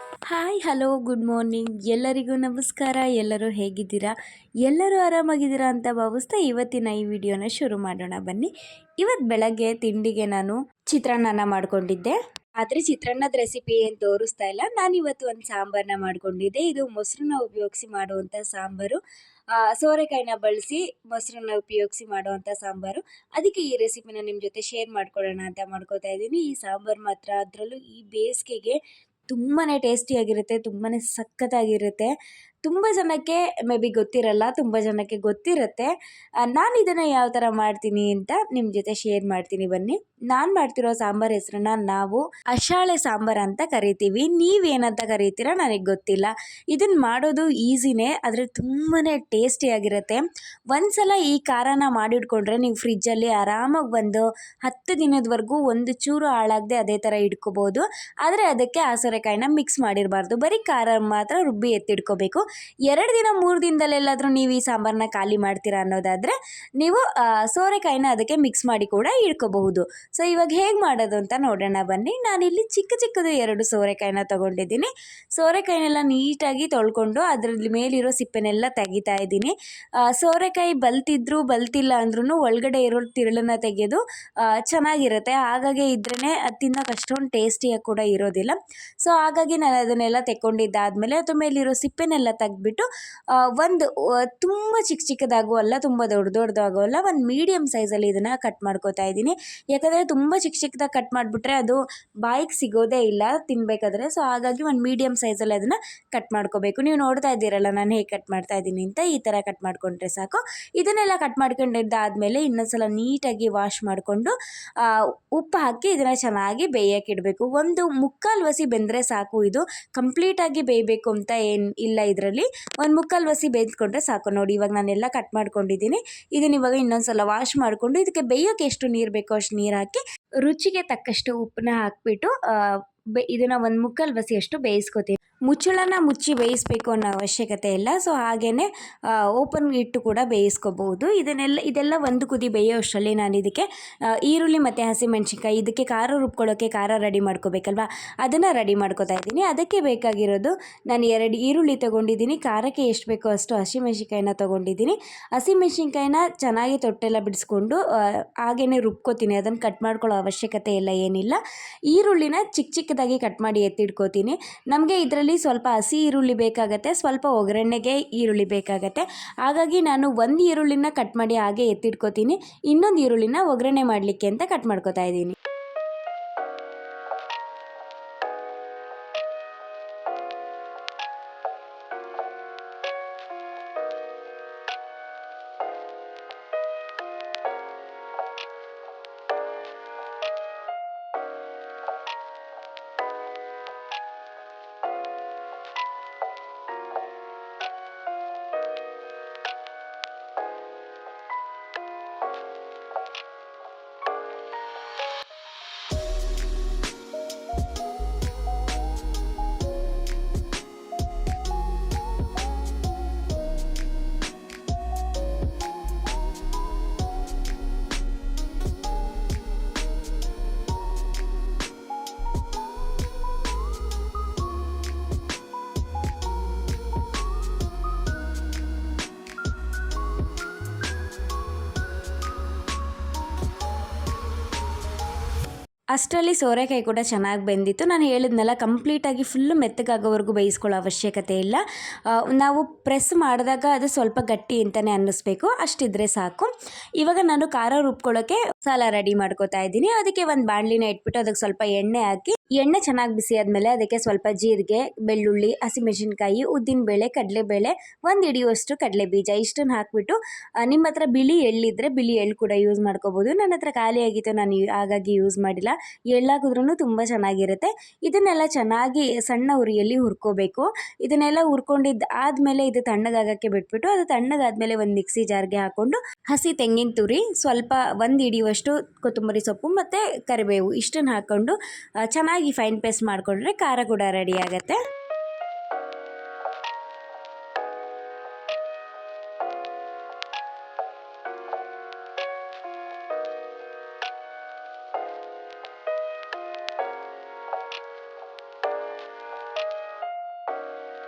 Hi hello good morning ಎಲ್ಲರಿಗೂ ನಮಸ್ಕಾರ. ಎಲ್ಲರೂ ಹೇಗಿದ್ದೀರಾ? ಎಲ್ಲರೂ ಆರಾಮಾಗಿದ್ದೀರಾ ಅಂತ ಭಾವಿಸ್ತಾ ಇವತ್ತಿನ ಈ ವಿಡಿಯೋನ ಶುರು ಮಾಡೋಣ ಬನ್ನಿ. ಇವತ್ತು ಬೆಳಗ್ಗೆ ತಿಂಡಿಗೆ ನಾನು ಚಿತ್ರಾನ್ನ ಮಾಡ್ಕೊಂಡಿದ್ದೆ. ಆದರೆ ಚಿತ್ರಾನ್ನದ ರೆಸಿಪಿ ಏನು ತೋರಿಸ್ತಾ ಇಲ್ಲ. ನಾನಿವತ್ತು ಒಂದು ಸಾಂಬಾರನ್ನ ಮಾಡ್ಕೊಂಡಿದ್ದೆ. ಇದು ಮೊಸರನ್ನ ಉಪಯೋಗಿಸಿ ಮಾಡುವಂಥ ಸಾಂಬಾರು. ಸೋರೆಕಾಯಿನ ಬಳಸಿ ಮೊಸರನ್ನ ಉಪಯೋಗಿಸಿ ಮಾಡುವಂಥ ಸಾಂಬಾರು. ಅದಕ್ಕೆ ಈ ರೆಸಿಪಿನ ನಿಮ್ಮ ಜೊತೆ ಶೇರ್ ಮಾಡ್ಕೊಳ್ಳೋಣ ಅಂತ ಮಾಡ್ಕೋತಾ ಇದ್ದೀನಿ. ಈ ಸಾಂಬಾರು ಮಾತ್ರ ಅದರಲ್ಲೂ ಈ ಬೇಸಿಗೆಗೆ ತುಂಬಾ ಟೇಸ್ಟಿಯಾಗಿರುತ್ತೆ, ತುಂಬಾ ಸಖತ್ತಾಗಿರುತ್ತೆ. ತುಂಬ ಜನಕ್ಕೆ ಮೇ ಬಿ ಗೊತ್ತಿರಲ್ಲ, ತುಂಬ ಜನಕ್ಕೆ ಗೊತ್ತಿರುತ್ತೆ. ನಾನು ಇದನ್ನು ಯಾವ ಥರ ಮಾಡ್ತೀನಿ ಅಂತ ನಿಮ್ಮ ಜೊತೆ ಶೇರ್ ಮಾಡ್ತೀನಿ ಬನ್ನಿ. ನಾನು ಮಾಡ್ತಿರೋ ಸಾಂಬಾರು ಹೆಸರನ್ನ ನಾವು ಅಷಾಳೆ ಸಾಂಬಾರು ಅಂತ ಕರಿತೀವಿ. ನೀವೇನಂತ ಕರಿತೀರಾ ನನಗೆ ಗೊತ್ತಿಲ್ಲ. ಇದನ್ನು ಮಾಡೋದು ಈಸಿನೇ, ಆದರೆ ತುಂಬಾ ಟೇಸ್ಟಿಯಾಗಿರುತ್ತೆ. ಒಂದ್ಸಲ ಈ ಖಾರನ ಮಾಡಿಟ್ಕೊಂಡ್ರೆ ನೀವು ಫ್ರಿಜ್ಜಲ್ಲಿ ಆರಾಮಾಗಿ ಒಂದು 10 ದಿನದವರೆಗೂ ಒಂದು ಚೂರು ಹಾಳಾಗದೆ ಅದೇ ಥರ ಇಟ್ಕೋಬೋದು. ಆದರೆ ಅದಕ್ಕೆ ಆ ಸೋರೆಕಾಯಿನ ಮಿಕ್ಸ್ ಮಾಡಿರಬಾರ್ದು, ಬರೀ ಖಾರ ಮಾತ್ರ ರುಬ್ಬಿ ಎತ್ತಿಟ್ಕೋಬೇಕು. 2 ದಿನ 3 ದಿನದಲ್ಲೆಲ್ಲಾದರೂ ನೀವು ಈ ಸಾಂಬಾರನ್ನ ಖಾಲಿ ಮಾಡ್ತೀರಾ ಅನ್ನೋದಾದರೆ ನೀವು ಸೋರೆಕಾಯಿನ ಅದಕ್ಕೆ ಮಿಕ್ಸ್ ಮಾಡಿ ಕೂಡ ಇಟ್ಕೋಬಹುದು. ಸೊ ಇವಾಗ ಹೇಗೆ ಮಾಡೋದು ಅಂತ ನೋಡೋಣ ಬನ್ನಿ. ನಾನಿಲ್ಲಿ ಚಿಕ್ಕದು 2 ಸೋರೆಕಾಯಿನ ತೊಗೊಂಡಿದ್ದೀನಿ. ಸೋರೆಕಾಯಿನೆಲ್ಲ ನೀಟಾಗಿ ತೊಳ್ಕೊಂಡು ಅದರಲ್ಲಿ ಮೇಲಿರೋ ಸಿಪ್ಪೆನೆಲ್ಲ ತೆಗಿತಾ ಇದ್ದೀನಿ. ಸೋರೆಕಾಯಿ ಬಲ್ತಿದ್ರು ಬಲ್ತಿಲ್ಲ ಅಂದ್ರೂ ಒಳಗಡೆ ಇರೋ ತಿರುಳನ್ನ ತೆಗೆಯೋದು ಚೆನ್ನಾಗಿರುತ್ತೆ. ಹಾಗಾಗಿ ಇದ್ರೇ ಅದು ತಿನ್ನೋಕೆ ಅಷ್ಟೊಂದು ಟೇಸ್ಟಿಯಾಗಿ ಕೂಡ ಇರೋದಿಲ್ಲ. ಸೊ ಹಾಗಾಗಿ ನಾನು ಅದನ್ನೆಲ್ಲ ತೆಕ್ಕೊಂಡಿದ್ದಾದಮೇಲೆ ಅದ್ರ ಮೇಲಿರೋ ಸಿಪ್ಪೆನೆಲ್ಲ ತೆಗೆದ್ಬಿಟ್ಟು ಒಂದು ತುಂಬ ಚಿಕ್ಕದಾಗೂ ಅಲ್ಲ, ತುಂಬ ದೊಡ್ಡದಾಗೂ ಅಲ್ಲ, ಒಂದು ಮೀಡಿಯಮ್ ಸೈಜಲ್ಲಿ ಇದನ್ನು ಕಟ್ ಮಾಡ್ಕೋತಾ ಇದ್ದೀನಿ. ಯಾಕಂದರೆ ತುಂಬ ಚಿಕ್ಕದಾಗಿ ಕಟ್ ಮಾಡಿಬಿಟ್ರೆ ಅದು ಬಾಯಿಗೆ ಸಿಗೋದೇ ಇಲ್ಲ ತಿನ್ನಬೇಕಾದ್ರೆ. ಸೊ ಹಾಗಾಗಿ ಒಂದು ಮೀಡಿಯಮ್ ಸೈಜಲ್ಲಿ ಅದನ್ನು ಕಟ್ ಮಾಡ್ಕೋಬೇಕು. ನೀವು ನೋಡ್ತಾ ಇದ್ದೀರಲ್ಲ ನಾನು ಹೇಗೆ ಕಟ್ ಮಾಡ್ತಾ ಇದ್ದೀನಿ ಅಂತ. ಈ ಥರ ಕಟ್ ಮಾಡಿಕೊಂಡ್ರೆ ಸಾಕು. ಇದನ್ನೆಲ್ಲ ಕಟ್ ಮಾಡ್ಕೊಂಡಿದ್ದಾದಮೇಲೆ ಇನ್ನೊಂದ್ಸಲ ನೀಟಾಗಿ ವಾಶ್ ಮಾಡಿಕೊಂಡು ಉಪ್ಪು ಹಾಕಿ ಇದನ್ನು ಚೆನ್ನಾಗಿ ಬೇಯಕ್ಕೆ ಇಡಬೇಕು. ಒಂದು ಮುಕ್ಕಾಲು ವಸಿ ಬೆಂದರೆ ಸಾಕು. ಇದು ಕಂಪ್ಲೀಟಾಗಿ ಬೇಯಬೇಕು ಅಂತ ಏನು ಇಲ್ಲ, ಇದರಲ್ಲಿ ಒಂದು ಮುಕ್ಕಾಲು ವಸಿ ಬೇಯಿಸ್ಕೊಂಡ್ರೆ ಸಾಕು. ನೋಡಿ ಇವಾಗ ನಾನೆಲ್ಲ ಕಟ್ ಮಾಡ್ಕೊಂಡಿದ್ದೀನಿ. ಇದನ್ನ ಇವಾಗ ಇನ್ನೊಂದ್ಸಲ ವಾಶ್ ಮಾಡಿಕೊಂಡು ಇದಕ್ಕೆ ಬೇಯೋಕ್ಕೆ ಎಷ್ಟು ನೀರು ಬೇಕೋ ಅಷ್ಟು ನೀರು ಹಾಕಿ ರುಚಿಗೆ ತಕ್ಕಷ್ಟು ಉಪ್ಪನ್ನ ಹಾಕಿಬಿಟ್ಟು ಇದನ್ನು ಒಂದು ಮುಕ್ಕಾಲು ವಸಿಯಷ್ಟು ಬೇಯಿಸ್ಕೊತೀನಿ. ಮುಚ್ಚಳನ ಮುಚ್ಚಿ ಬೇಯಿಸಬೇಕು ಅನ್ನೋ ಅವಶ್ಯಕತೆ ಇಲ್ಲ. ಸೊ ಹಾಗೇ ಓಪನ್ ಇಟ್ಟು ಕೂಡ ಬೇಯಿಸ್ಕೋಬಹುದು. ಇದೆಲ್ಲ ಒಂದು ಕುದಿ ಬೇಯೋ ಅಷ್ಟರಲ್ಲಿ ನಾನು ಇದಕ್ಕೆ ಈರುಳ್ಳಿ ಮತ್ತು ಹಸಿಮೆಣ್ಸಿನ್ಕಾಯಿ, ಇದಕ್ಕೆ ಖಾರ ರುಬ್ಕೊಳ್ಳೋಕ್ಕೆ ಖಾರ ರೆಡಿ ಮಾಡ್ಕೋಬೇಕಲ್ವ, ಅದನ್ನು ರೆಡಿ ಮಾಡ್ಕೋತಾ ಇದ್ದೀನಿ. ಅದಕ್ಕೆ ಬೇಕಾಗಿರೋದು ನಾನು 2 ಈರುಳ್ಳಿ ತೊಗೊಂಡಿದ್ದೀನಿ. ಖಾರಕ್ಕೆ ಎಷ್ಟು ಬೇಕೋ ಅಷ್ಟು ಹಸಿಮೆಣ್ಸಿನ್ಕಾಯಿನ ತೊಗೊಂಡಿದ್ದೀನಿ. ಹಸಿಮೆಣ್ಸಿನ್ಕಾಯಿನ ಚೆನ್ನಾಗಿ ತೊಟ್ಟೆಲ್ಲ ಬಿಡಿಸ್ಕೊಂಡು ಹಾಗೇ ರುಬ್ಕೋತೀನಿ. ಅದನ್ನು ಕಟ್ ಮಾಡ್ಕೊಳ್ಳೋ ಅವಶ್ಯಕತೆ ಇಲ್ಲ, ಏನಿಲ್ಲ. ಈರುಳ್ಳಿನ ಚಿಕ್ಕದಾಗಿ ಕಟ್ ಮಾಡಿ ಎತ್ತಿಡ್ಕೋತೀನಿ. ನಮಗೆ ಇದರಲ್ಲಿ ಸ್ವಲ್ಪ ಹಸಿ ಈರುಳ್ಳಿ ಬೇಕಾಗತ್ತೆ, ಸ್ವಲ್ಪ ಒಗ್ಗರಣೆಗೆ ಈರುಳ್ಳಿ ಬೇಕಾಗತ್ತೆ. ಹಾಗಾಗಿ ನಾನು ಒಂದು ಈರುಳ್ಳಿನ ಕಟ್ ಮಾಡಿ ಹಾಗೆ ಎತ್ತಿಡ್ಕೋತೀನಿ, ಇನ್ನೊಂದು ಈರುಳ್ಳಿನ ಒಗ್ಗರಣೆ ಮಾಡಲಿಕ್ಕೆ ಅಂತ ಕಟ್ ಮಾಡ್ಕೋತಾ ಇದ್ದೀನಿ. ಅಷ್ಟರಲ್ಲಿ ಸೋರೆಕಾಯಿ ಕೂಡ ಚೆನ್ನಾಗಿ ಬೆಂದಿತ್ತು. ನಾನು ಹೇಳಿದ್ನಲ್ಲ, ಕಂಪ್ಲೀಟಾಗಿ ಫುಲ್ಲು ಮೆತ್ತಗಾಗೋವರೆಗೂ ಬೇಯಿಸ್ಕೊಳ್ಳೋ ಅವಶ್ಯಕತೆ ಇಲ್ಲ. ನಾವು ಪ್ರೆಸ್ ಮಾಡಿದಾಗ ಅದು ಸ್ವಲ್ಪ ಗಟ್ಟಿ ಅಂತಲೇ ಅನ್ನಿಸ್ಬೇಕು, ಅಷ್ಟಿದ್ರೆ ಸಾಕು. ಇವಾಗ ನಾನು ಖಾರ ರುಬ್ಕೊಳ್ಳೋಕ್ಕೆ ಮಸಾಲ ರೆಡಿ ಮಾಡ್ಕೋತಾ ಇದ್ದೀನಿ. ಅದಕ್ಕೆ ಒಂದು ಬಾಣಲಿನ ಇಟ್ಬಿಟ್ಟು ಅದಕ್ಕೆ ಸ್ವಲ್ಪ ಎಣ್ಣೆ ಹಾಕಿ, ಎಣ್ಣೆ ಚೆನ್ನಾಗಿ ಬಿಸಿ ಆದಮೇಲೆ ಅದಕ್ಕೆ ಸ್ವಲ್ಪ ಜೀರಿಗೆ, ಬೆಳ್ಳುಳ್ಳಿ, ಹಸಿಮೆಣಸಿನ್ಕಾಯಿ, ಉದ್ದಿನಬೇಳೆ, ಕಡಲೆಬೇಳೆ, ಒಂದು ಹಿಡಿಯುವಷ್ಟು ಕಡಲೆಬೀಜ ಇಷ್ಟನ್ನು ಹಾಕಿಬಿಟ್ಟು, ನಿಮ್ಮ ಹತ್ರ ಬಿಳಿ ಎಳ್ಳಿದ್ರೆ ಬಿಳಿ ಎಳ್ಳು ಕೂಡ ಯೂಸ್ ಮಾಡ್ಕೋಬೋದು. ನನ್ನ ಹತ್ರ ಖಾಲಿಯಾಗಿತ್ತು, ನಾನು ಹಾಗಾಗಿ ಯೂಸ್ ಮಾಡಿಲ್ಲ. ಎಳ್ಳಾಕಿದ್ರೂ ತುಂಬ ಚೆನ್ನಾಗಿರುತ್ತೆ. ಇದನ್ನೆಲ್ಲ ಚೆನ್ನಾಗಿ ಸಣ್ಣ ಉರಿಯಲ್ಲಿ ಹುರ್ಕೋಬೇಕು. ಇದನ್ನೆಲ್ಲ ಹುರ್ಕೊಂಡಿದ್ದು ಆದಮೇಲೆ ಇದು ತಣ್ಣಗಾಗೋಕ್ಕೆ ಬಿಟ್ಬಿಟ್ಟು, ಅದು ತಣ್ಣಗಾದ್ಮೇಲೆ ಒಂದು ಮಿಕ್ಸಿ ಜಾರ್ಗೆ ಹಾಕ್ಕೊಂಡು ಹಸಿ ತೆಂಗಿನ ತುರಿ, ಸ್ವಲ್ಪ ಒಂದು ಹಿಡಿಯುವಷ್ಟು ಕೊತ್ತಂಬರಿ ಸೊಪ್ಪು ಮತ್ತು ಕರಿಬೇವು ಇಷ್ಟನ್ನು ಹಾಕ್ಕೊಂಡು ಚೆನ್ನಾಗಿ ಫೈನ್ ಪೇಸ್ಟ್ ಮಾಡಿಕೊಂಡ್ರೆ ಖಾರ ಕೂಡ ರೆಡಿ ಆಗುತ್ತೆ.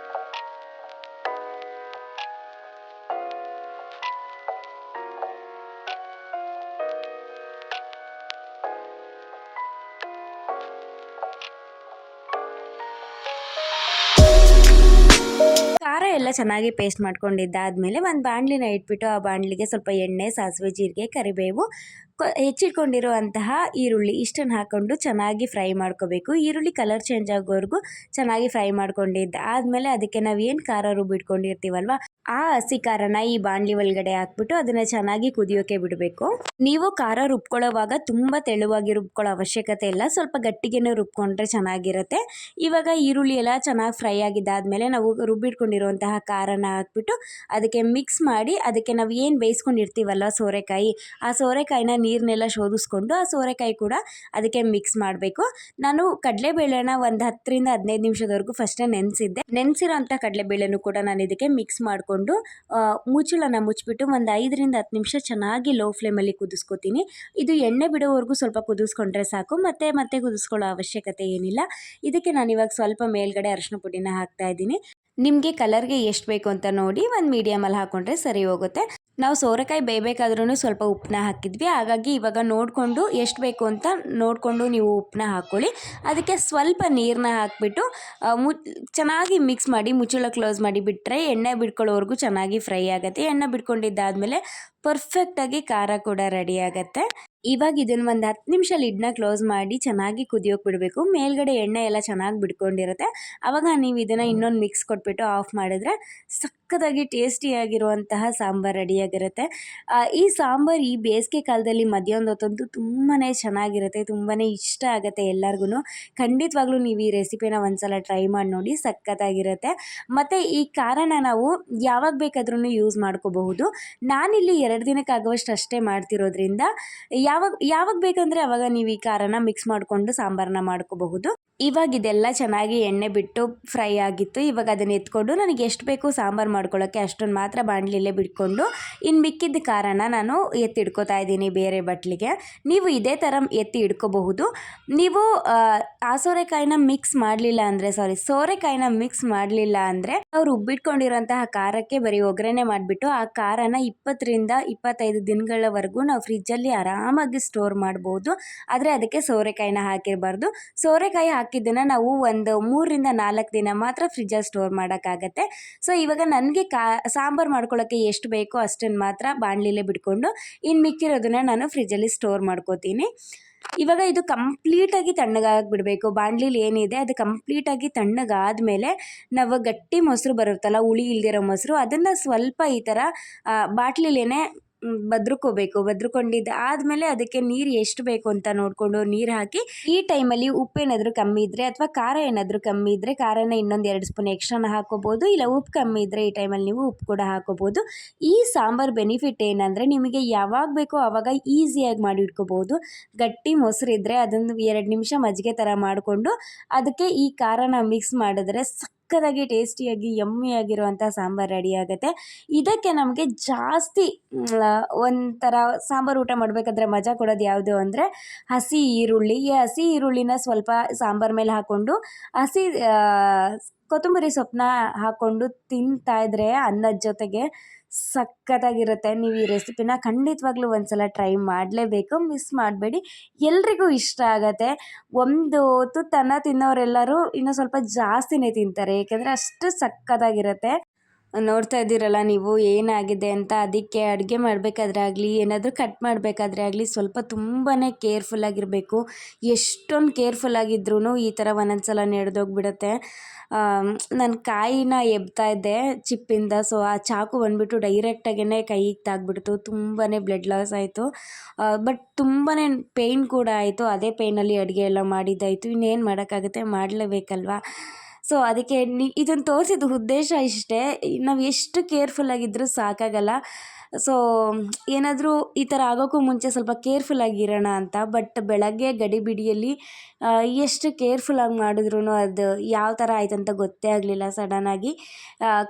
ಎಲ್ಲ ಚೆನ್ನಾಗಿ ಪೇಸ್ಟ್ ಮಾಡ್ಕೊಂಡಿದ್ದಾದಮೇಲೆ ಒಂದು ಬಾಣಲಿನ ಇಟ್ಬಿಟ್ಟು ಆ ಬಾಣಲಿಗೆ ಸ್ವಲ್ಪ ಎಣ್ಣೆ, ಸಾಸಿವೆ, ಜೀರಿಗೆ, ಕರಿಬೇವು, ಹೆಚ್ಚಿಟ್ಕೊಂಡಿರುವಂತಹ ಈರುಳ್ಳಿ ಇಷ್ಟನ್ನು ಹಾಕ್ಕೊಂಡು ಚೆನ್ನಾಗಿ ಫ್ರೈ ಮಾಡ್ಕೋಬೇಕು. ಈರುಳ್ಳಿ ಕಲರ್ ಚೇಂಜ್ ಆಗೋವರೆಗೂ ಚೆನ್ನಾಗಿ ಫ್ರೈ ಮಾಡ್ಕೊಂಡಿದ್ದಾದಮೇಲೆ ಅದಕ್ಕೆ ನಾವು ಏನು ಖಾರ ರುಬ್ಬಿಟ್ಕೊಂಡಿರ್ತೀವಲ್ವ ಆ ಹಸಿ ಖಾರನ ಈ ಬಾಣಲಿ ಒಳಗಡೆ ಹಾಕ್ಬಿಟ್ಟು ಅದನ್ನು ಚೆನ್ನಾಗಿ ಕುದಿಯೋಕೆ ಬಿಡಬೇಕು. ನೀವು ಖಾರ ರುಬ್ಕೊಳ್ಳೋವಾಗ ತುಂಬ ತೆಳುವಾಗಿ ರುಬ್ಕೊಳ್ಳೋ ಅವಶ್ಯಕತೆ ಇಲ್ಲ, ಸ್ವಲ್ಪ ಗಟ್ಟಿಗೆನೇ ರುಬ್ಕೊಂಡ್ರೆ ಚೆನ್ನಾಗಿರುತ್ತೆ. ಇವಾಗ ಈರುಳ್ಳಿ ಎಲ್ಲ ಚೆನ್ನಾಗಿ ಫ್ರೈ ಆಗಿದ್ದಾದಮೇಲೆ ನಾವು ರುಬ್ಬಿಟ್ಕೊಂಡಿರುವಂತಹ ಖಾರನ ಹಾಕ್ಬಿಟ್ಟು ಅದಕ್ಕೆ ಮಿಕ್ಸ್ ಮಾಡಿ ಅದಕ್ಕೆ ನಾವು ಏನು ಬೇಯಿಸ್ಕೊಂಡಿರ್ತೀವಲ್ವ ಸೋರೆಕಾಯಿ, ಆ ಸೋರೆಕಾಯಿನ ನೀರನ್ನೆಲ್ಲ ಶೋಧಿಸ್ಕೊಂಡು ಆ ಸೋರೆಕಾಯಿ ಕೂಡ ಅದಕ್ಕೆ ಮಿಕ್ಸ್ ಮಾಡಬೇಕು. ನಾನು ಕಡಲೆಬೇಳೆನ ಒಂದು 10ರಿಂದ 15 ನಿಮಿಷದವರೆಗೂ ಫಸ್ಟೇ ನೆನೆಸಿರೋ ಅಂಥ ಕಡಲೆಬೇಳೆನೂ ಕೂಡ ನಾನು ಇದಕ್ಕೆ ಮಿಕ್ಸ್ ಮಾಡಿಕೊಂಡು ಮುಚ್ಚಳನ ಮುಚ್ಚಿಬಿಟ್ಟು ಒಂದು 5ರಿಂದ 10 ನಿಮಿಷ ಚೆನ್ನಾಗಿ ಲೋ ಫ್ಲೇಮಲ್ಲಿ ಕುದಿಸ್ಕೊತೀನಿ. ಇದು ಎಣ್ಣೆ ಬಿಡೋವರೆಗೂ ಸ್ವಲ್ಪ ಕುದಿಸ್ಕೊಂಡ್ರೆ ಸಾಕು, ಮತ್ತೆ ಕುದಿಸ್ಕೊಳ್ಳೋ ಅವಶ್ಯಕತೆ ಏನಿಲ್ಲ. ಇದಕ್ಕೆ ನಾನಿವಾಗ ಸ್ವಲ್ಪ ಮೇಲ್ಗಡೆ ಅರಿಶಿನ ಪುಡಿನ ಹಾಕ್ತಾ ಇದ್ದೀನಿ. ನಿಮಗೆ ಕಲರ್ಗೆ ಎಷ್ಟು ಬೇಕು ಅಂತ ನೋಡಿ ಒಂದು ಮೀಡಿಯಮಲ್ಲಿ ಹಾಕ್ಕೊಂಡ್ರೆ ಸರಿ ಹೋಗುತ್ತೆ. ನಾವು ಸೋರೆಕಾಯಿ ಬೇಯಬೇಕಾದ್ರೂ ಸ್ವಲ್ಪ ಉಪ್ಪನ್ನ ಹಾಕಿದ್ವಿ, ಹಾಗಾಗಿ ಇವಾಗ ನೋಡಿಕೊಂಡು ಎಷ್ಟು ಬೇಕು ಅಂತ ನೋಡಿಕೊಂಡು ನೀವು ಉಪ್ಪನ್ನ ಹಾಕ್ಕೊಳ್ಳಿ. ಅದಕ್ಕೆ ಸ್ವಲ್ಪ ನೀರನ್ನ ಹಾಕಿಬಿಟ್ಟು ಚೆನ್ನಾಗಿ ಮಿಕ್ಸ್ ಮಾಡಿ ಮುಚ್ಚಳ ಕ್ಲೋಸ್ ಮಾಡಿ ಬಿಟ್ಟರೆ ಎಣ್ಣೆ ಬಿಡ್ಕೊಳ್ಳೋವರೆಗೂ ಚೆನ್ನಾಗಿ ಫ್ರೈ ಆಗುತ್ತೆ. ಎಣ್ಣೆ ಬಿಡ್ಕೊಂಡಿದ್ದಾದಮೇಲೆ ಪರ್ಫೆಕ್ಟಾಗಿ ಖಾರ ಕೂಡ ರೆಡಿ ಆಗುತ್ತೆ. ಇವಾಗ ಇದನ್ನು ಒಂದು 10 ನಿಮಿಷ ಲಿಡ್ನ ಕ್ಲೋಸ್ ಮಾಡಿ ಚೆನ್ನಾಗಿ ಕುದಿಯೋಕೆ ಬಿಡಬೇಕು. ಮೇಲ್ಗಡೆ ಎಣ್ಣೆ ಎಲ್ಲ ಚೆನ್ನಾಗಿ ಬಿಡ್ಕೊಂಡಿರುತ್ತೆ. ಆವಾಗ ನೀವು ಇದನ್ನು ಇನ್ನೊಂದು ಮಿಕ್ಸ್ ಕೊಟ್ಬಿಟ್ಟು ಆಫ್ ಮಾಡಿದ್ರೆ ಸಕ್ಕತ್ತಾಗಿ ಟೇಸ್ಟಿಯಾಗಿರುವಂತಹ ಸಾಂಬಾರು ರೆಡಿಯಾಗಿರುತ್ತೆ. ಈ ಸಾಂಬಾರು ಈ ಬೇಸಿಗೆ ಕಾಲದಲ್ಲಿ ಮಧ್ಯಾಹ್ನದ ಹೊತ್ತಂತೂ ತುಂಬಾ ಚೆನ್ನಾಗಿರುತ್ತೆ, ತುಂಬಾ ಇಷ್ಟ ಆಗುತ್ತೆ ಎಲ್ಲರಿಗೂ. ಖಂಡಿತವಾಗ್ಲೂ ನೀವು ಈ ರೆಸಿಪಿನ ಒಂದ್ಸಲ ಟ್ರೈ ಮಾಡಿ ನೋಡಿ, ಸಕ್ಕತ್ತಾಗಿರುತ್ತೆ. ಮತ್ತು ಈ ಖಾರನ ನಾವು ಯಾವಾಗ ಬೇಕಾದ್ರೂ ಯೂಸ್ ಮಾಡ್ಕೋಬಹುದು. ನಾನಿಲ್ಲಿ 2 ದಿನಕ್ಕಾಗುವಷ್ಟು ಅಷ್ಟೇ ಮಾಡ್ತಿರೋದ್ರಿಂದ ಯಾವಾಗ ಬೇಕಂದರೆ ಅವಾಗ ನೀವು ಈ ಖಾರನ ಮಿಕ್ಸ್ ಮಾಡಿಕೊಂಡು ಸಾಂಬಾರನ್ನ ಮಾಡ್ಕೋಬಹುದು. ಇವಾಗ ಇದೆಲ್ಲ ಚೆನ್ನಾಗಿ ಎಣ್ಣೆ ಬಿಟ್ಟು ಫ್ರೈ ಆಗಿತ್ತು. ಇವಾಗ ಅದನ್ನು ಎತ್ಕೊಂಡು ನನಗೆ ಎಷ್ಟು ಬೇಕು ಸಾಂಬಾರು ಮಾಡ್ಕೊಳ್ಳೋಕ್ಕೆ ಅಷ್ಟೊಂದು ಮಾತ್ರ ಬಾಣಲಿಯಲ್ಲೇ ಬಿಟ್ಕೊಂಡು ಇನ್ನು ಮಿಕ್ಕಿದ್ದ ಖಾರನ ನಾನು ಎತ್ತಿಡ್ಕೋತಾ ಇದ್ದೀನಿ ಬೇರೆ ಬಟ್ಲಿಗೆ. ನೀವು ಇದೇ ಥರ ಎತ್ತಿ ಇಡ್ಕೋಬಹುದು. ನೀವು ಸೋರೆಕಾಯಿನ ಮಿಕ್ಸ್ ಮಾಡಲಿಲ್ಲ ಅಂದರೆ ಸೋರೆಕಾಯಿನ ಮಿಕ್ಸ್ ಮಾಡಲಿಲ್ಲ ಅಂದರೆ ಅವ್ರು ರುಬ್ಬಿಟ್ಕೊಂಡಿರೋಂತಹ ಖಾರಕ್ಕೆ ಬರೀ ಒಗ್ಗರಣೆ ಮಾಡಿಬಿಟ್ಟು ಆ ಖಾರನ 20ರಿಂದ 25 ದಿನಗಳವರೆಗೂ ನಾವು ಫ್ರಿಜ್ಜಲ್ಲಿ ಆರಾಮಾಗಿ ಸ್ಟೋರ್ ಮಾಡ್ಬೋದು. ಆದರೆ ಅದಕ್ಕೆ ಸೋರೆಕಾಯಿನ ಹಾಕಿರಬಾರ್ದು. ಸೋರೆಕಾಯಿ ಹಾಕಿದ್ದನ್ನು ನಾವು ಒಂದು 3ರಿಂದ 4 ದಿನ ಮಾತ್ರ ಫ್ರಿಜ್ಜಲ್ಲಿ ಸ್ಟೋರ್ ಮಾಡೋಕ್ಕಾಗತ್ತೆ. ಸೊ ಇವಾಗ ನನಗೆ ಸಾಂಬಾರು ಮಾಡ್ಕೊಳ್ಳೋಕ್ಕೆ ಎಷ್ಟು ಬೇಕೋ ಅಷ್ಟನ್ನು ಮಾತ್ರ ಬಾಣಲಿಲೇ ಬಿಟ್ಕೊಂಡು ಇನ್ನು ಮಿಕ್ಕಿರೋದನ್ನು ನಾನು ಫ್ರಿಜ್ಜಲ್ಲಿ ಸ್ಟೋರ್ ಮಾಡ್ಕೋತೀನಿ. ಇವಾಗ ಇದು ಕಂಪ್ಲೀಟಾಗಿ ತಣ್ಣಗಾಗಿಬಿಡಬೇಕು. ಬಾಣಲಿಲಿ ಏನಿದೆ ಅದು ಕಂಪ್ಲೀಟಾಗಿ ತಣ್ಣಗಾದಮೇಲೆ ನಾವು ಗಟ್ಟಿ ಮೊಸರು ಬರುತ್ತಲ್ಲ, ಹುಳಿ ಇಲ್ದಿರೋ ಮೊಸರು, ಅದನ್ನು ಸ್ವಲ್ಪ ಈ ಥರ ಬಾಟ್ಲಿಲೇನೆ ಬದ್ರುಕೊಂಡಿದ್ದು ಆದಮೇಲೆ ಅದಕ್ಕೆ ನೀರು ಎಷ್ಟು ಬೇಕು ಅಂತ ನೋಡಿಕೊಂಡು ನೀರು ಹಾಕಿ, ಈ ಟೈಮಲ್ಲಿ ಉಪ್ಪೇನಾದರೂ ಕಮ್ಮಿ ಇದ್ದರೆ ಅಥವಾ ಖಾರ ಏನಾದರೂ ಕಮ್ಮಿ ಇದ್ದರೆ ಖಾರನ ಇನ್ನೊಂದು 2 ಸ್ಪೂನ್ ಎಕ್ಸ್ಟ್ರಾನ ಹಾಕೋಬೋದು. ಇಲ್ಲ ಉಪ್ಪು ಕಮ್ಮಿ ಇದ್ದರೆ ಈ ಟೈಮಲ್ಲಿ ನೀವು ಉಪ್ಪು ಕೂಡ ಹಾಕೋಬೋದು. ಈ ಸಾಂಬಾರು ಬೆನಿಫಿಟ್ ಏನಂದರೆ ನಿಮಗೆ ಯಾವಾಗ ಬೇಕೋ ಆವಾಗ ಈಸಿಯಾಗಿ ಮಾಡಿ ಇಟ್ಕೋಬೋದು. ಗಟ್ಟಿ ಮೊಸರು ಇದ್ದರೆ ಅದನ್ನು 2 ನಿಮಿಷ ಮಜ್ಜಿಗೆ ಥರ ಮಾಡಿಕೊಂಡು ಅದಕ್ಕೆ ಈ ಖಾರನ ಮಿಕ್ಸ್ ಮಾಡಿದ್ರೆ ಸಕ್ಕತ್ತಾಗಿ ಟೇಸ್ಟಿಯಾಗಿ ಯಮ್ಮಿಯಾಗಿರುವಂಥ ಸಾಂಬಾರು ರೆಡಿ ಆಗುತ್ತೆ. ಇದಕ್ಕೆ ನಮಗೆ ಜಾಸ್ತಿ ಒಂಥರ ಸಾಂಬಾರು ಊಟ ಮಾಡಬೇಕಾದ್ರೆ ಮಜಾ ಕೊಡೋದು ಯಾವುದು ಅಂದರೆ ಹಸಿ ಈರುಳ್ಳಿ. ಈ ಹಸಿ ಈರುಳ್ಳಿನ ಸ್ವಲ್ಪ ಸಾಂಬಾರು ಮೇಲೆ ಹಾಕ್ಕೊಂಡು ಹಸಿ ಕೊತ್ತಂಬರಿ ಸೊಪ್ಪನ್ನ ಹಾಕ್ಕೊಂಡು ತಿಂತಾಯಿದ್ರೆ ಅನ್ನದ ಜೊತೆಗೆ ಸಕ್ಕತ್ತಾಗಿರುತ್ತೆ. ನೀವು ಈ ರೆಸಿಪಿನ ಖಂಡಿತವಾಗ್ಲೂ ಒಂದ್ಸಲ ಟ್ರೈ ಮಾಡಲೇಬೇಕು, ಮಿಸ್ ಮಾಡಬೇಡಿ. ಎಲ್ರಿಗೂ ಇಷ್ಟ ಆಗುತ್ತೆ. ಒಂದು ತುತ್ತು ಅನ್ನ ತಿನ್ನೋರೆಲ್ಲರೂ ಇನ್ನೂ ಸ್ವಲ್ಪ ಜಾಸ್ತಿನೇ ತಿಂತಾರೆ, ಏಕೆಂದರೆ ಅಷ್ಟು ಸಕ್ಕತ್ತಾಗಿರುತ್ತೆ. ನೋಡ್ತಾ ಇದ್ದೀರಲ್ಲ ನೀವು ಏನಾಗಿದೆ ಅಂತ. ಅದಕ್ಕೆ ಅಡುಗೆ ಮಾಡಬೇಕಾದ್ರೆ ಆಗಲಿ ಏನಾದರೂ ಕಟ್ ಮಾಡಬೇಕಾದ್ರೆ ಆಗಲಿ ಸ್ವಲ್ಪ ತುಂಬಾ ಕೇರ್ಫುಲ್ಲಾಗಿರಬೇಕು. ಎಷ್ಟೊಂದು ಕೇರ್ಫುಲ್ಲಾಗಿದ್ರೂ ಈ ಥರ ಒಂದೊಂದು ಸಲ ನೆಡ್ದೋಗ್ಬಿಡುತ್ತೆ. ನಾನು ಕಾಯಿನ ಎಬ್ತಾ ಇದ್ದೆ ಚಿಪ್ಪಿಂದ, ಸೊ ಆ ಚಾಕು ಬಂದುಬಿಟ್ಟು ಡೈರೆಕ್ಟಾಗೇ ಕೈಗೆ ತಾಗ್ಬಿಡ್ತು. ತುಂಬಾ ಬ್ಲಡ್ ಲಾಸ್ ಆಯಿತು. ಬಟ್ ತುಂಬಾ ಪೇಯ್ನ್ ಕೂಡ ಆಯಿತು. ಅದೇ ಪೇಯ್ನಲ್ಲಿ ಅಡುಗೆ ಎಲ್ಲ ಮಾಡಿದ್ದಾಯಿತು. ಇನ್ನೇನು ಮಾಡೋಕ್ಕಾಗುತ್ತೆ, ಮಾಡಲೇಬೇಕಲ್ವ. ಸೊ ಅದಕ್ಕೆ ಇದನ್ನು ತೋರಿಸಿದ ಉದ್ದೇಶ ಇಷ್ಟೇ, ನಾವು ಎಷ್ಟು ಕೇರ್ಫುಲ್ಲಾಗಿದ್ದರೂ ಸಾಕಾಗಲ್ಲ. ಸೊ ಏನಾದರೂ ಈ ಥರ ಆಗೋಕ್ಕೂ ಮುಂಚೆ ಸ್ವಲ್ಪ ಕೇರ್ಫುಲ್ಲಾಗಿರೋಣ ಅಂತ. ಬಟ್ ಬೆಳಗ್ಗೆ ಗಡಿಬಿಡಿಯಲ್ಲಿ ಎಷ್ಟು ಕೇರ್ಫುಲ್ಲಾಗಿ ಮಾಡಿದ್ರೂ ಅದು ಯಾವ ಥರ ಆಯ್ತು ಅಂತ ಗೊತ್ತೇ ಆಗಲಿಲ್ಲ. ಸಡನ್ನಾಗಿ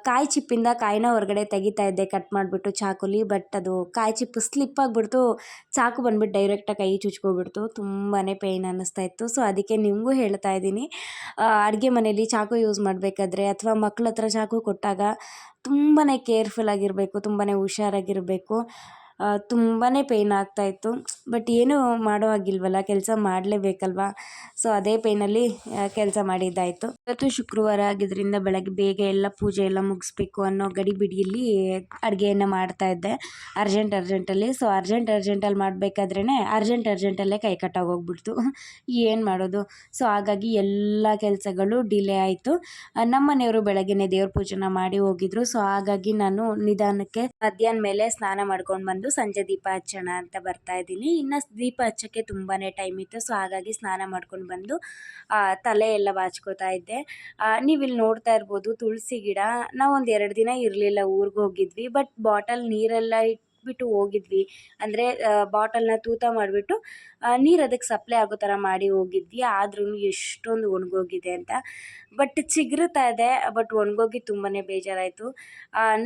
ಕಾಯಿ ಚಿಪ್ಪಿಂದ ಕಾಯಿನ ಹೊರಗಡೆ ತೆಗಿತಾ ಇದ್ದೆ ಕಟ್ ಮಾಡಿಬಿಟ್ಟು ಚಾಕುಲಿ. ಬಟ್ ಅದು ಕಾಯಿ ಚಿಪ್ಪು ಸ್ಲಿಪ್ ಆಗಿಬಿಡ್ತು, ಚಾಕು ಬಂದುಬಿಟ್ಟು ಡೈರೆಕ್ಟಾಗಿ ಕೈ ಚುಚ್ಕೊಬಿಡ್ತು. ತುಂಬಾ ಪೇಯ್ನ್ ಅನ್ನಿಸ್ತಾ ಇತ್ತು. ಸೊ ಅದಕ್ಕೆ ನಿಮಗೂ ಹೇಳ್ತಾ ಇದ್ದೀನಿ, ಅಡುಗೆ ಮನೇಲಿ ಚಾಕು ಯೂಸ್ ಮಾಡಬೇಕಾದ್ರೆ ಅಥವಾ ಮಕ್ಳ ಹತ್ರ ಚಾಕು ಕೊಟ್ಟಾಗ ತುಂಬಾ ಕೇರ್ಫುಲ್ಲಾಗಿರಬೇಕು, ತುಂಬಾ ಹುಷಾರಾಗಿರಬೇಕು. ತುಂಬಾ ಪೇಯ್ನ್ ಆಗ್ತಾಯಿತ್ತು. ಬಟ್ ಏನೂ ಮಾಡೋ ಹಾಗಿಲ್ವಲ್ಲ, ಕೆಲಸ ಮಾಡಲೇಬೇಕಲ್ವ. ಸೊ ಅದೇ ಪೇಯ್ನಲ್ಲಿ ಕೆಲಸ ಮಾಡಿದ್ದಾಯಿತು. ಇವತ್ತು ಶುಕ್ರವಾರ ಆಗಿದ್ದರಿಂದ ಬೆಳಗ್ಗೆ ಬೇಗ ಎಲ್ಲ ಪೂಜೆ ಎಲ್ಲ ಮುಗಿಸ್ಬೇಕು ಅನ್ನೋ ಗಡಿಬಿಡಿಯಲ್ಲಿ ಅಡುಗೆಯನ್ನು ಮಾಡ್ತಾಯಿದ್ದೆ ಅರ್ಜೆಂಟಲ್ಲಿ. ಸೊ ಅರ್ಜೆಂಟಲ್ಲಿ ಮಾಡಬೇಕಾದ್ರೇ ಅರ್ಜೆಂಟಲ್ಲೇ ಕೈ ಕಟ್ಟಾಗೋಗ್ಬಿಡ್ತು. ಏನು ಮಾಡೋದು. ಸೊ ಹಾಗಾಗಿ ಎಲ್ಲ ಕೆಲಸಗಳು ಡಿಲೇ ಆಯಿತು. ನಮ್ಮ ಮನೆಯವರು ಬೆಳಗ್ಗೆನೇ ದೇವ್ರ ಪೂಜೆನ ಮಾಡಿ ಹೋಗಿದ್ರು. ಸೊ ಹಾಗಾಗಿ ನಾನು ನಿಧಾನಕ್ಕೆ ಮಧ್ಯಾಹ್ನ ಮೇಲೆ ಸ್ನಾನ ಮಾಡ್ಕೊಂಡು ಬಂದು ಸಂಜೆ ದೀಪ ಹಚ್ಚೋಣ ಅಂತ ಬರ್ತಾ ಇದ್ದೀನಿ. ಇನ್ನು ದೀಪ ಹಚ್ಚೋಕ್ಕೆ ತುಂಬಾ ಟೈಮ್ ಇತ್ತು. ಸೊ ಹಾಗಾಗಿ ಸ್ನಾನ ಮಾಡ್ಕೊಂಡು ಬಂದು ತಲೆ ಎಲ್ಲ ಬಾಚ್ಕೋತಾ ಇದ್ದೆ. ನೀವಿಲ್ಲಿ ನೋಡ್ತಾ ಇರ್ಬೋದು ತುಳಸಿ ಗಿಡ. ನಾವು ಒಂದು 2 ದಿನ ಇರಲಿಲ್ಲ, ಊರಿಗೆ ಹೋಗಿದ್ವಿ. ಬಟ್ ಬಾಟಲ್ ನೀರೆಲ್ಲ ಇಟ್ಬಿಟ್ಟು ಹೋಗಿದ್ವಿ. ಅಂದರೆ ಬಾಟಲ್ನ ತೂತ ಮಾಡಿಬಿಟ್ಟು ನೀರು ಅದಕ್ಕೆ ಸಪ್ಲೈ ಆಗೋ ಥರ ಮಾಡಿ ಹೋಗಿದ್ವಿ. ಆದ್ರೂ ಎಷ್ಟೊಂದು ಒಣಗೋಗಿದೆ ಅಂತ. ಬಟ್ ಚಿಗುರುತ್ತಾ ಇದೆ, ಬಟ್ ಒಣಗೋಗಿ ತುಂಬಾ ಬೇಜಾರಾಯಿತು.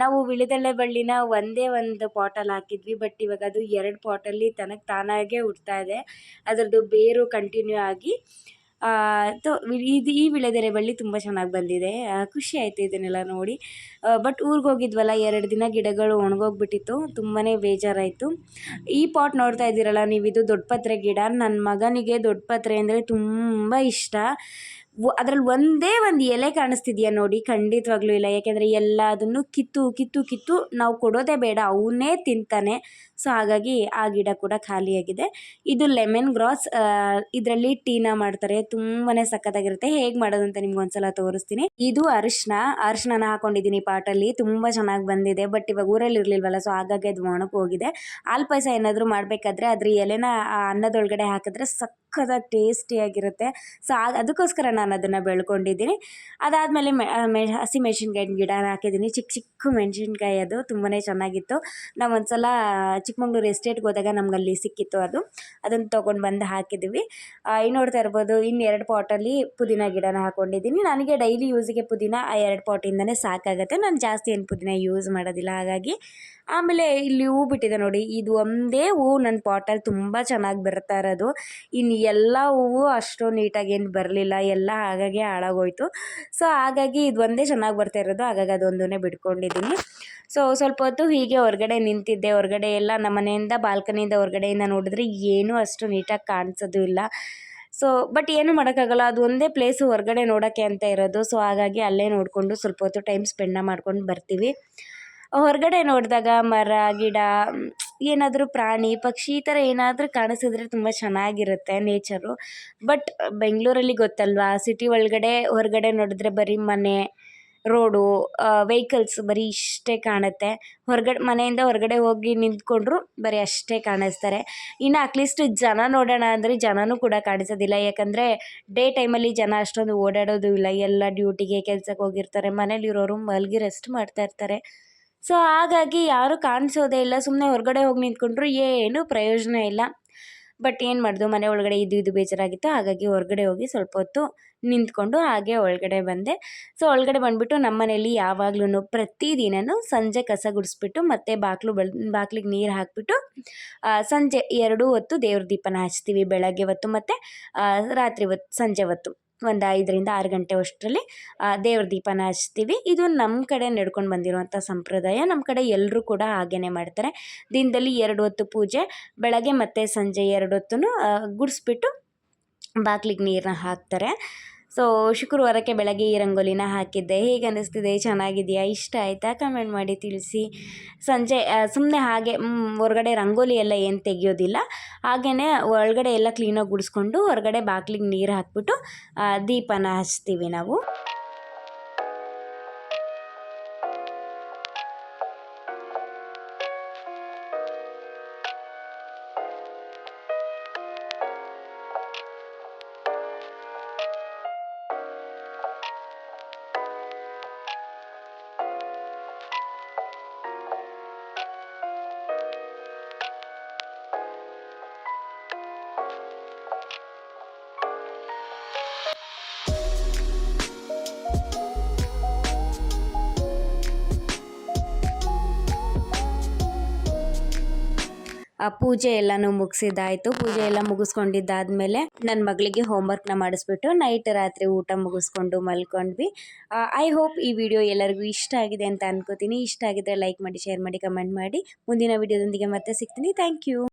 ನಾವು ವಿಳೆದೆಲೆ ಬಳ್ಳಿನ ಒಂದೇ ಒಂದು ಪಾಟಲ್ಲಿ ಹಾಕಿದ್ವಿ. ಬಟ್ ಇವಾಗ ಅದು 2 ಪಾಟಲ್ಲಿ ತಾನಾಗೇ ಹುಟ್ತಾ ಇದೆ. ಅದರದ್ದು ಬೇರು ಕಂಟಿನ್ಯೂ ಆಗಿ ಈ ವಿಳೆದೆಲೆ ಬಳ್ಳಿ ತುಂಬ ಚೆನ್ನಾಗಿ ಬಂದಿದೆ. ಖುಷಿ ಆಯಿತು ಇದನ್ನೆಲ್ಲ ನೋಡಿ. ಬಟ್ ಊರಿಗೆ ಹೋಗಿದ್ವಲ್ಲ 2 ದಿನ ಗಿಡಗಳು ಒಣಗೋಗ್ಬಿಟ್ಟಿತ್ತು. ತುಂಬಾ ಬೇಜಾರಾಯಿತು. ಈ ಪಾಟ್ ನೋಡ್ತಾ ಇದ್ದೀರಲ್ಲ ನೀವು, ಇದು ದೊಡ್ಡಪತ್ರೆ ಗಿಡ. ನನ್ನ ಮಗನಿಗೆ ದೊಡ್ಡಪತ್ರೆ ಅಂದರೆ ತುಂಬ ಇಷ್ಟ. ಅದರಲ್ಲಿ ಒಂದೇ ಒಂದು ಎಲೆ ಕಾಣಿಸ್ತಿದೆಯಾ ನೋಡಿ, ಖಂಡಿತವಾಗ್ಲೂ ಇಲ್ಲ. ಯಾಕೆಂದರೆ ಎಲ್ಲದನ್ನು ಕಿತ್ತು ನಾವು ಕೊಡೋದೇ ಬೇಡ, ಅವನ್ನೇ ತಿಂತಾನೆ. ಸೊ ಹಾಗಾಗಿ ಆ ಗಿಡ ಕೂಡ ಖಾಲಿಯಾಗಿದೆ. ಇದು ಲೆಮನ್ ಗ್ರಾಸ್. ಇದರಲ್ಲಿ ಟೀನ ಮಾಡ್ತಾರೆ, ತುಂಬಾ ಸಖತ್ತಾಗಿರುತ್ತೆ. ಹೇಗೆ ಮಾಡೋದು ಅಂತ ನಿಮ್ಗೆ ಒಂದ್ಸಲ ತೋರಿಸ್ತೀನಿ. ಇದು ಅರಿಶಿನ ಹಾಕೊಂಡಿದ್ದೀನಿ ಪಾಟಲ್ಲಿ, ತುಂಬ ಚೆನ್ನಾಗಿ ಬಂದಿದೆ. ಬಟ್ ಇವಾಗ ಊರಲ್ಲಿ ಇರಲಿಲ್ವಲ್ಲ, ಸೊ ಹಾಗಾಗಿ ಅದು ಒಣಗಿ ಹೋಗಿದೆ. ಹಾಲು ಪಾಯಸ ಏನಾದರೂ ಮಾಡಬೇಕಾದ್ರೆ ಅದ್ರ ಎಲೆನ ಅನ್ನದೊಳಗಡೆ ಹಾಕಿದ್ರೆ ಸಖತ್ತಾಗಿ ಟೇಸ್ಟಿಯಾಗಿರುತ್ತೆ. ಸೊ ಅದಕ್ಕೋಸ್ಕರ ನಾನು ಅದನ್ನು ಬೆಳ್ಕೊಂಡಿದ್ದೀನಿ. ಅದಾದಮೇಲೆ ಹಸಿ ಮೆಣಸಿನ್ಕಾಯಿ ಗಿಡ ಹಾಕಿದ್ದೀನಿ. ಚಿಕ್ಕ ಮೆಣಸಿನ್ಕಾಯಿ, ಅದು ತುಂಬಾ ಚೆನ್ನಾಗಿತ್ತು. ನಾವು ಒಂದ್ಸಲ ಚಿಕ್ಕಮಂಗ್ಳೂರು ಎಸ್ಟೇಟ್ಗೆ ಹೋದಾಗ ನಮ್ಗಲ್ಲಿ ಸಿಕ್ಕಿತ್ತು ಅದನ್ನು ತೊಗೊಂಡು ಬಂದು ಹಾಕಿದ್ವಿ. ನೋಡ್ತಾ ಇರ್ಬೋದು, ಇನ್ನು 2 ಪಾಟಲ್ಲಿ ಪುದೀನ ಗಿಡನ ಹಾಕ್ಕೊಂಡಿದ್ದೀನಿ. ನನಗೆ ಡೈಲಿ ಯೂಸಿಗೆ ಪುದೀನ ಆ 2 ಪಾಟಿಂದನೇ ಸಾಕಾಗುತ್ತೆ. ನಾನು ಜಾಸ್ತಿ ಏನು ಪುದೀನ ಯೂಸ್ ಮಾಡೋದಿಲ್ಲ ಹಾಗಾಗಿ. ಆಮೇಲೆ ಇಲ್ಲಿ ಹೂ ಬಿಟ್ಟಿದೆ ನೋಡಿ, ಇದು ಒಂದೇ ಹೂವು ನನ್ನ ಪಾಟಲ್ಲಿ ತುಂಬ ಚೆನ್ನಾಗಿ ಬರ್ತಾ ಇರೋದು. ಇನ್ನು ಎಲ್ಲ ಹೂವು ಅಷ್ಟು ನೀಟಾಗಿ ಏನು ಬರಲಿಲ್ಲ, ಎಲ್ಲ ಹಾಗಾಗಿ ಹಾಳಾಗೋಯ್ತು. ಸೊ ಹಾಗಾಗಿ ಇದು ಒಂದೇ ಚೆನ್ನಾಗಿ ಬರ್ತಾ ಇರೋದು, ಹಾಗಾಗಿ ಅದೊಂದನ್ನೇ ಬಿಟ್ಕೊಂಡಿದ್ದೀನಿ. ಸೊ ಸ್ವಲ್ಪ ಹೊತ್ತು ಹೀಗೆ ಹೊರಗಡೆ ನಿಂತಿದ್ದೆ. ಹೊರಗಡೆ ಎಲ್ಲ ನಮ್ಮ ಮನೆಯಿಂದ ಬಾಲ್ಕನಿಯಿಂದ ಹೊರಗಡೆಯಿಂದ ನೋಡಿದ್ರೆ ಏನೂ ಅಷ್ಟು ನೀಟಾಗಿ ಕಾಣಿಸೋದು ಇಲ್ಲ. ಸೊ ಬಟ್ ಏನು ಮಾಡೋಕ್ಕಾಗಲ್ಲ, ಅದು ಒಂದೇ ಪ್ಲೇಸು ಹೊರಗಡೆ ನೋಡೋಕ್ಕೆ ಅಂತ ಇರೋದು. ಸೊ ಹಾಗಾಗಿ ಅಲ್ಲೇ ನೋಡಿಕೊಂಡು ಸ್ವಲ್ಪ ಹೊತ್ತು ಟೈಮ್ ಸ್ಪೆಂಡ್ ಮಾಡ್ಕೊಂಡು ಬರ್ತೀವಿ. ಹೊರಗಡೆ ನೋಡಿದಾಗ ಮರ ಗಿಡ, ಏನಾದರೂ ಪ್ರಾಣಿ ಪಕ್ಷಿ ಈ ಥರ ಏನಾದರೂ ಕಾಣಿಸಿದ್ರೆ ತುಂಬ ಚೆನ್ನಾಗಿರುತ್ತೆ ನೇಚರು. ಬಟ್ ಬೆಂಗಳೂರಲ್ಲಿ ಗೊತ್ತಲ್ವಾ, ಸಿಟಿ ಒಳಗಡೆ ಹೊರಗಡೆ ನೋಡಿದ್ರೆ ಬರೀ ಮನೆ, ರೋಡು, ವೆಹಿಕಲ್ಸ್ ಬರೀ ಇಷ್ಟೇ ಕಾಣುತ್ತೆ. ಮನೆಯಿಂದ ಹೊರಗಡೆ ಹೋಗಿ ನಿಂತ್ಕೊಂಡ್ರು ಬರೀ ಅಷ್ಟೇ ಕಾಣಿಸ್ತಾರೆ. ಇನ್ನು ಅಟ್ಲೀಸ್ಟ್ ಜನ ನೋಡೋಣ ಅಂದರೆ ಜನನೂ ಕೂಡ ಕಾಣಿಸೋದಿಲ್ಲ. ಯಾಕಂದರೆ ಡೇ ಟೈಮಲ್ಲಿ ಜನ ಅಷ್ಟೊಂದು ಓಡಾಡೋದು ಇಲ್ಲ, ಎಲ್ಲ ಡ್ಯೂಟಿಗೆ ಕೆಲ್ಸಕ್ಕೆ ಹೋಗಿರ್ತಾರೆ. ಮನೇಲಿರೋರು ಮಲಗಿ ರೆಸ್ಟ್ ಮಾಡ್ತಾ ಇರ್ತಾರೆ. ಸೊ ಹಾಗಾಗಿ ಯಾರೂ ಕಾಣಿಸೋದೇ ಇಲ್ಲ. ಸುಮ್ಮನೆ ಹೊರಗಡೆ ಹೋಗಿ ನಿಂತ್ಕೊಂಡ್ರು ಏನೂ ಪ್ರಯೋಜನ ಇಲ್ಲ. ಬಟ್ ಏನು ಮಾಡೋದು, ಮನೆ ಒಳಗಡೆ ಇದು ಬೇಜಾರಾಗಿತ್ತು. ಹಾಗಾಗಿ ಹೊರಗಡೆ ಹೋಗಿ ಸ್ವಲ್ಪ ಹೊತ್ತು ನಿಂತ್ಕೊಂಡು ಹಾಗೆ ಒಳಗಡೆ ಬಂದೆ. ಸೊ ಒಳಗಡೆ ಬಂದುಬಿಟ್ಟು ನಮ್ಮ ಮನೇಲಿ ಯಾವಾಗ್ಲೂ ಪ್ರತಿದಿನವೂ ಸಂಜೆ ಕಸ ಗುಡಿಸ್ಬಿಟ್ಟು ಮತ್ತು ಬಾಗಿಲಿಗೆ ನೀರು ಹಾಕಿಬಿಟ್ಟು ಸಂಜೆ 2 ಹೊತ್ತು ದೇವ್ರ ದೀಪನ ಹಚ್ತೀವಿ. ಬೆಳಗ್ಗೆ ಹೊತ್ತು ಮತ್ತು ರಾತ್ರಿ ಹೊತ್ತು, ಸಂಜೆ ಹೊತ್ತು ಒಂದು 5ರಿಂದ 6 ಗಂಟೆ ಅಷ್ಟರಲ್ಲಿ ದೇವ್ರ ದೀಪನ ಹಚ್ತೀವಿ. ಇದು ನಮ್ಮ ಕಡೆ ನಡ್ಕೊಂಡು ಬಂದಿರುವಂಥ ಸಂಪ್ರದಾಯ. ನಮ್ಮ ಕಡೆ ಎಲ್ಲರೂ ಕೂಡ ಹಾಗೇ ಮಾಡ್ತಾರೆ. ದಿನದಲ್ಲಿ 2 ಹೊತ್ತು ಪೂಜೆ, ಬೆಳಗ್ಗೆ ಮತ್ತು ಸಂಜೆ 2 ಹೊತ್ತು ಗುಡಿಸ್ಬಿಟ್ಟು ಬಾಗಿಲಿಗೆ ನೀರನ್ನ ಹಾಕ್ತಾರೆ. ಸೊ ಶುಕ್ರವಾರಕ್ಕೆ ಬೆಳಗ್ಗೆ ಈ ರಂಗೋಲಿನ ಹಾಕಿದ್ದೆ. ಹೇಗೆ ಅನ್ನಿಸ್ತಿದೆ, ಚೆನ್ನಾಗಿದೆಯಾ, ಇಷ್ಟ ಆಯಿತಾ, ಕಮೆಂಟ್ ಮಾಡಿ ತಿಳಿಸಿ. ಸಂಜೆ ಸುಮ್ಮನೆ ಹಾಗೆ ಹೊರಗಡೆ ರಂಗೋಲಿ ಎಲ್ಲ ಏನು ತೆಗಿಯೋದಿಲ್ಲ, ಹಾಗೆಯೇ ಒಳಗಡೆ ಎಲ್ಲ ಕ್ಲೀನಾಗಿ ಗುಡಿಸ್ಕೊಂಡು ಹೊರಗಡೆ ಬಾಗಿಲಿಗೆ ನೀರು ಹಾಕ್ಬಿಟ್ಟು ದೀಪನ ಹಚ್ತೀವಿ ನಾವು. ಪೂಜೆ ಎಲ್ಲಾನು ಮುಗಿಸಿದ್ದಾಯ್ತು. ಪೂಜೆ ಎಲ್ಲ ಮುಗಿಸ್ಕೊಂಡಿದ್ದಾದ್ಮೇಲೆ ನನ್ನ ಮಗಳಿಗೆ ಹೋಮ್ವರ್ಕ್ನ ಮಾಡಿಸ್ಬಿಟ್ಟು ನೈಟ್ ರಾತ್ರಿ ಊಟ ಮುಗಿಸ್ಕೊಂಡು ಮಲ್ಕೊಂಡ್ವಿ. ಐ ಹೋಪ್ ಈ ವಿಡಿಯೋ ಎಲ್ಲರಿಗೂ ಇಷ್ಟ ಆಗಿದೆ ಅಂತ ಅನ್ಕೋತೀನಿ. ಇಷ್ಟ ಆಗಿದ್ರೆ ಲೈಕ್ ಮಾಡಿ, ಶೇರ್ ಮಾಡಿ, ಕಮೆಂಟ್ ಮಾಡಿ. ಮುಂದಿನ ವಿಡಿಯೋದೊಂದಿಗೆ ಮತ್ತೆ ಸಿಗ್ತೀನಿ. Thank you.